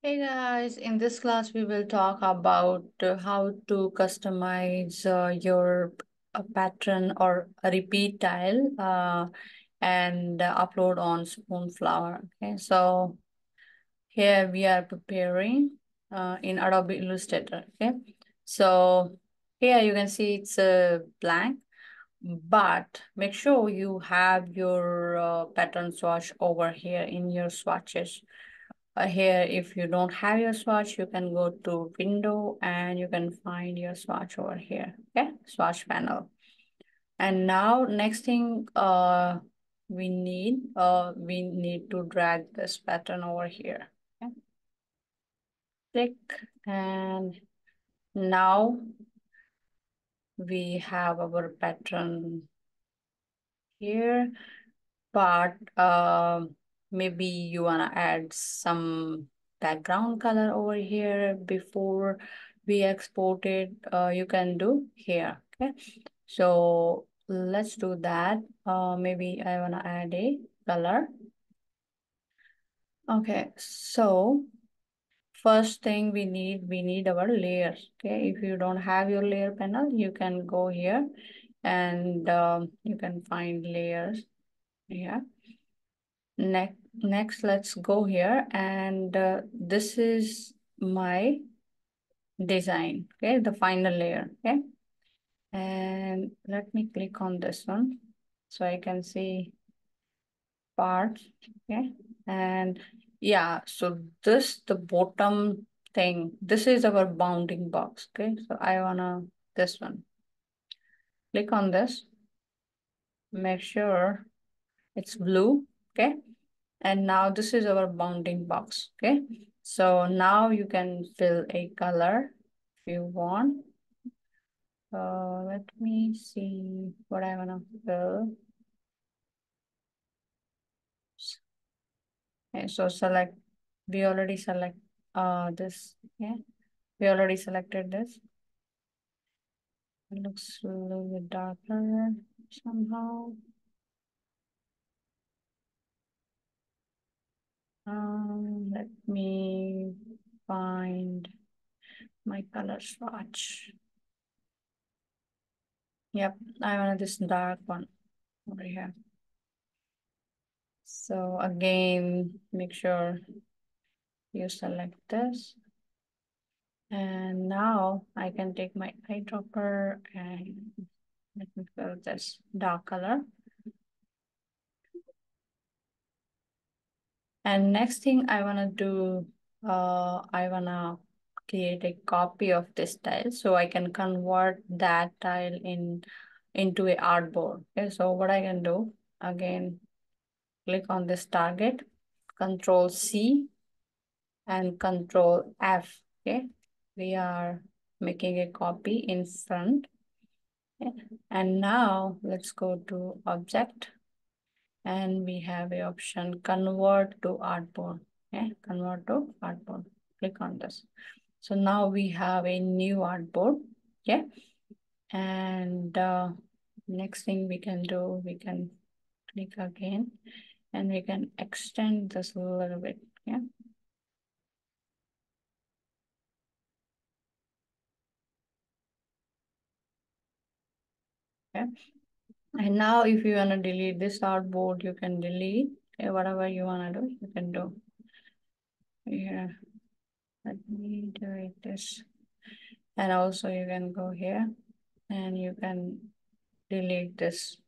Hey guys, in this class we will talk about how to customize your pattern or a repeat tile and upload on Spoonflower. Okay, so here we are preparing in Adobe Illustrator. Okay, so here you can see it's a blank, but make sure you have your pattern swatch over here in your swatches. Here, if you don't have your swatch, you can go to window and you can find your swatch over here. Okay, swatch panel. And now next thing we need to drag this pattern over here. Okay. Click, and now we have our pattern here, but maybe you wanna add some background color over here before we export it. You can do here. Okay, so let's do that. Maybe I wanna add a color. Okay, so first thing we need our layers. Okay, if you don't have your layer panel, you can go here and you can find layers. Yeah. Next, let's go here, and this is my design. Okay, the final layer. Okay, and let me click on this one so I can see parts. Okay, and yeah, so this the bottom thing. This is our bounding box. Okay, so I wanna this one. Click on this. Make sure it's blue. Okay, and now this is our bounding box. Okay, so now you can fill a color if you want. Let me see what I want to fill. Okay, so select, we already select this. Yeah, we already selected this. It looks a little bit darker somehow. Let me find my color swatch. Yep, I want this dark one over here. So again, make sure you select this. And now I can take my eyedropper and let me fill this dark color. And next thing I want to do, I want to create a copy of this tile so I can convert that tile into a artboard. Okay, so what I can do, again, click on this target, Control C and Control F. Okay, we are making a copy in front. Okay. And now let's go to object, and we have a option convert to artboard. Okay, convert to artboard. Click on this. So now we have a new artboard. Okay, and next thing we can do, we can click again and we can extend this a little bit. Yeah. Okay. And now if you want to delete this artboard, you can delete. Okay, whatever you want to do, you can do. Yeah. Let me delete this. And also you can go here and you can delete this,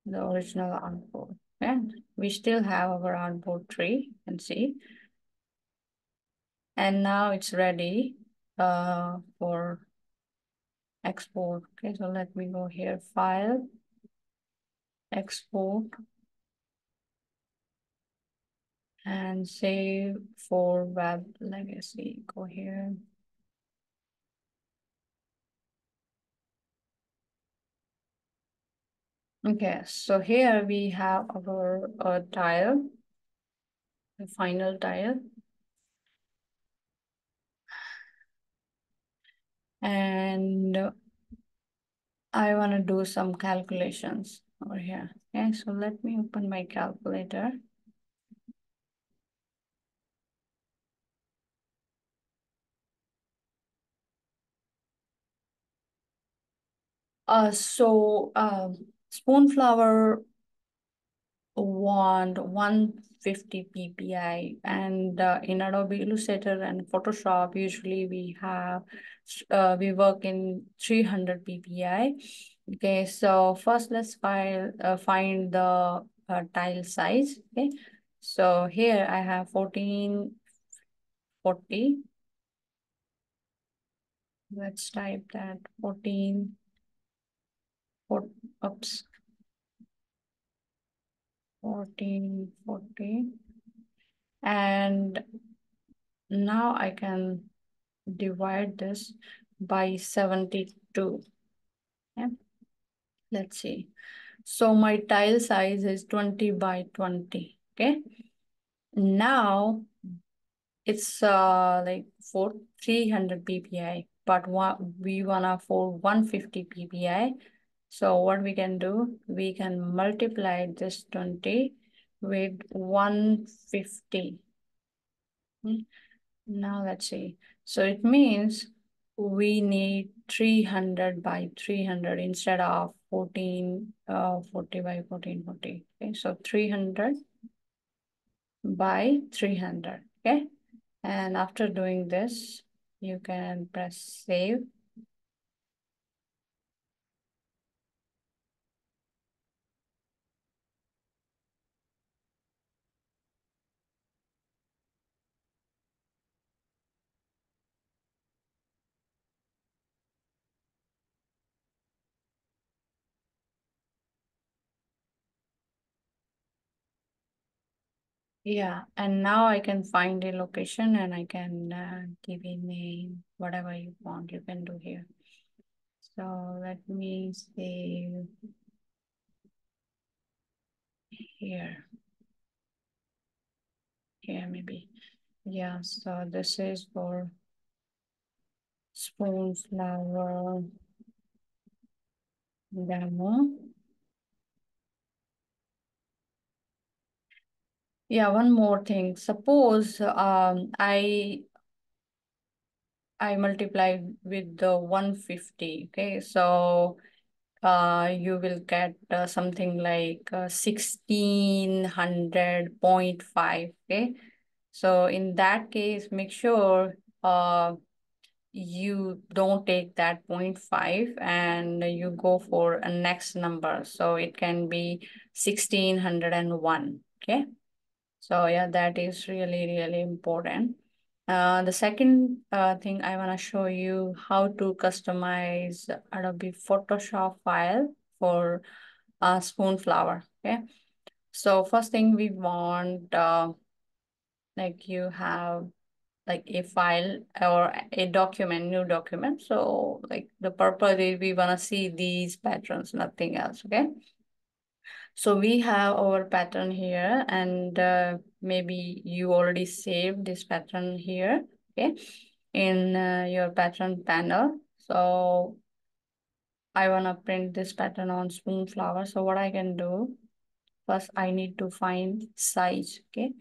the original artboard. And we still have our artboard tree, you can see. And now it's ready for export. Okay, so let me go here, file, export, and save for web legacy. Go here. Okay, so here we have our tile, the final tile. And I want to do some calculations over here. Okay, so let me open my calculator. Spoonflower want 150 ppi, and in Adobe Illustrator and Photoshop usually we work in 300 ppi. Okay, so first let's find the tile size. Okay, so here I have 1440. Let's type that 14 oops, 1440. And now I can divide this by 72. Yeah, let's see. So my tile size is 20 by 20. Okay. Now it's like for 300 ppi, but we wanna for 150 ppi. So what we can do, we can multiply this 20 with 150. Now let's see. So it means we need 300 by 300 instead of 40 by 1440. Okay, so 300 by 300. Okay, and after doing this, you can press save. Yeah, and now I can find a location and I can give a name, whatever you want, you can do here. So let me save here. Here maybe. Yeah, so this is for Spoonflower demo. Yeah, one more thing. Suppose I multiply with the 150. Okay, so you will get something like 1600.5. Okay, so in that case, make sure you don't take that 0.5 and you go for a next number. So it can be 1601. Okay. So yeah, that is really, really important. The second thing I want to show you how to customize Adobe Photoshop file for Spoonflower. Okay. So first thing we want, like you have like a file or a document, new document. So like the purpose is we want to see these patterns, nothing else. Okay. So we have our pattern here, and maybe you already saved this pattern here. Okay. In your pattern panel. So I want to print this pattern on Spoonflower. So what I can do, first I need to find size. Okay.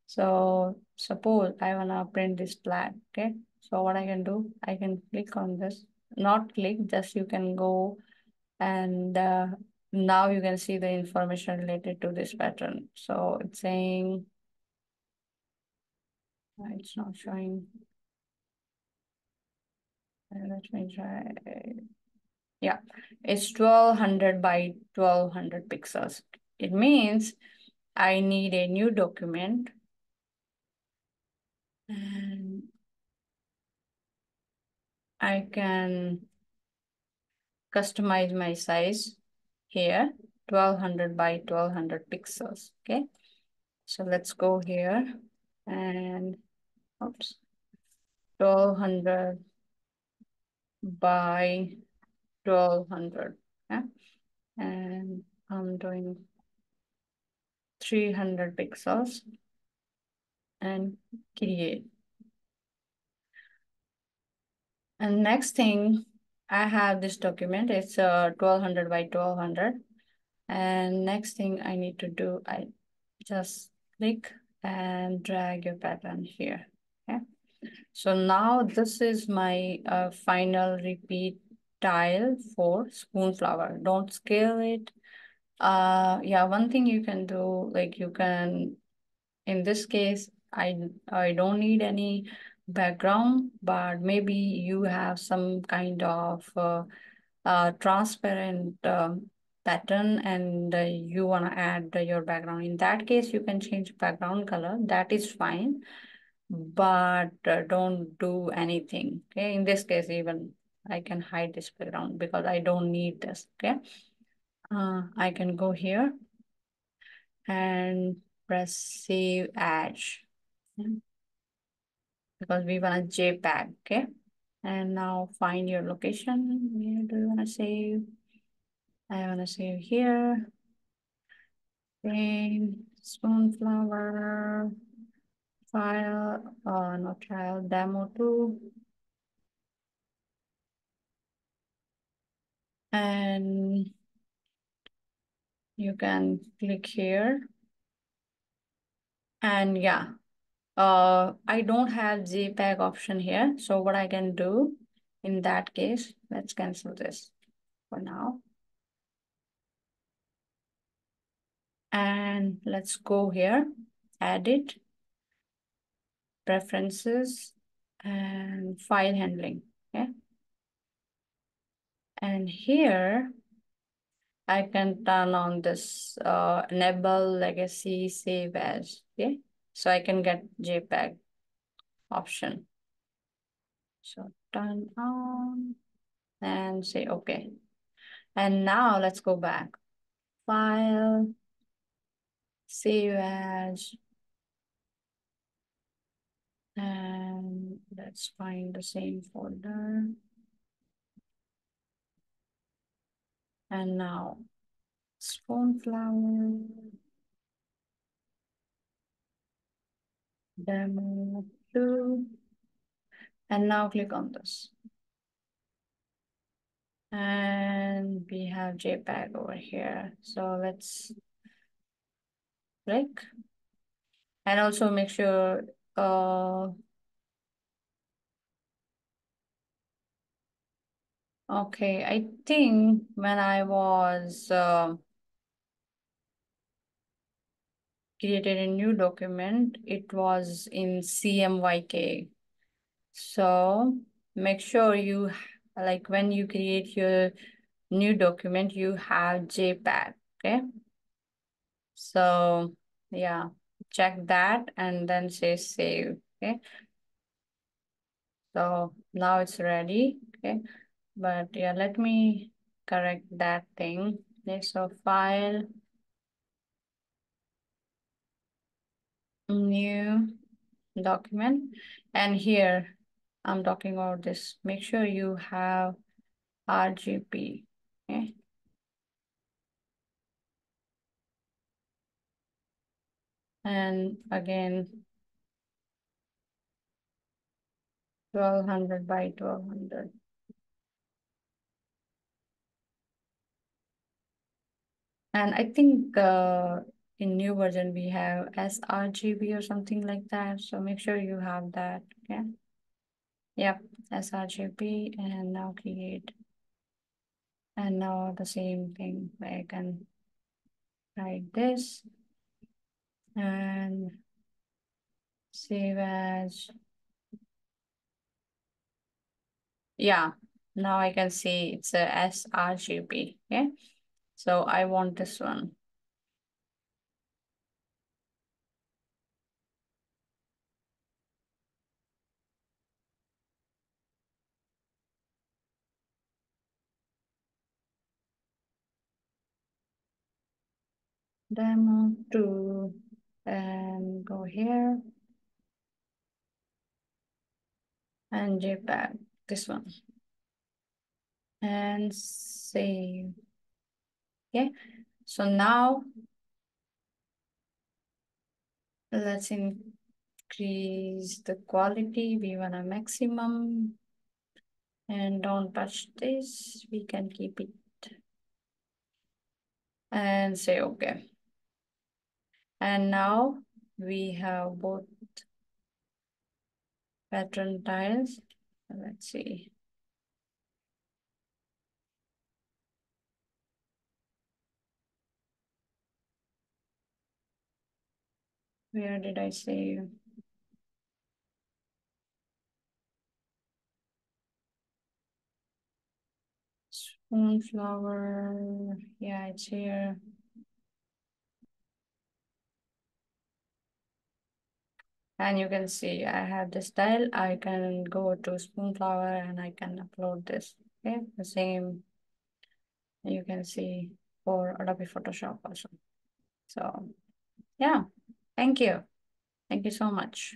So suppose I wanna print this flag, okay? So what I can do, I can click on this, not click, just you can go and now you can see the information related to this pattern. So it's saying, it's not showing. Let me try. Yeah, it's 1200 by 1200 pixels. It means I need a new document and I can customize my size here, 1200 by 1200 pixels. Okay, so let's go here and oops, 1200 by 1200. Yeah, and I'm doing 300 pixels and create. And next thing, I have this document. It's 1200 by 1200. And next thing I need to do, I just click and drag your pattern here. Okay. So now this is my final repeat tile for Spoonflower. Don't scale it. Yeah, one thing you can do, like you can, in this case, I don't need any background, but maybe you have some kind of transparent pattern and you want to add your background. In that case, you can change background color. That is fine, but don't do anything. Okay, in this case, even I can hide this background because I don't need this. Okay, I can go here and press save as, because we want a JPEG. Okay, and now find your location. Where do you want to save? I want to save here. Frame, Spoonflower, file, not trial, demo 2. And you can click here. And yeah, I don't have JPEG option here. So what I can do in that case, let's cancel this for now. And let's go here, edit, preferences, and file handling. Okay. And here I can turn on this enable legacy save as. Okay. So I can get JPEG option. So turn on and say okay. And now let's go back. File, save as, and let's find the same folder. And now Spoonflower, demo 2. And now click on this. And we have JPEG over here. So let's click. And also make sure okay, I think when I was created a new document, it was in CMYK. So make sure you, like when you create your new document, you have JPEG, okay? So yeah, check that and then say save, okay? So now it's ready, okay? But yeah, let me correct that thing. Okay, so file, new document, and here I'm talking about this. Make sure you have RGB, okay? And again, 1200 by 1200. And I think in new version we have sRGB or something like that. So make sure you have that. Okay. Yep, sRGB, and now create. And now the same thing. I can write this and save as. Yeah, now I can see it's a sRGB. Okay. So I want this one. Demo 2, and go here and JPEG, this one, and save. Okay, so now let's increase the quality. We want a maximum, and don't touch this. We can keep it and say okay. And now we have both pattern tiles. Let's see. Where did I save? Spoonflower. Yeah, it's here. And you can see I have the style. I can go to Spoonflower and I can upload this. Okay, the same you can see for Adobe Photoshop also. So yeah, thank you. Thank you so much.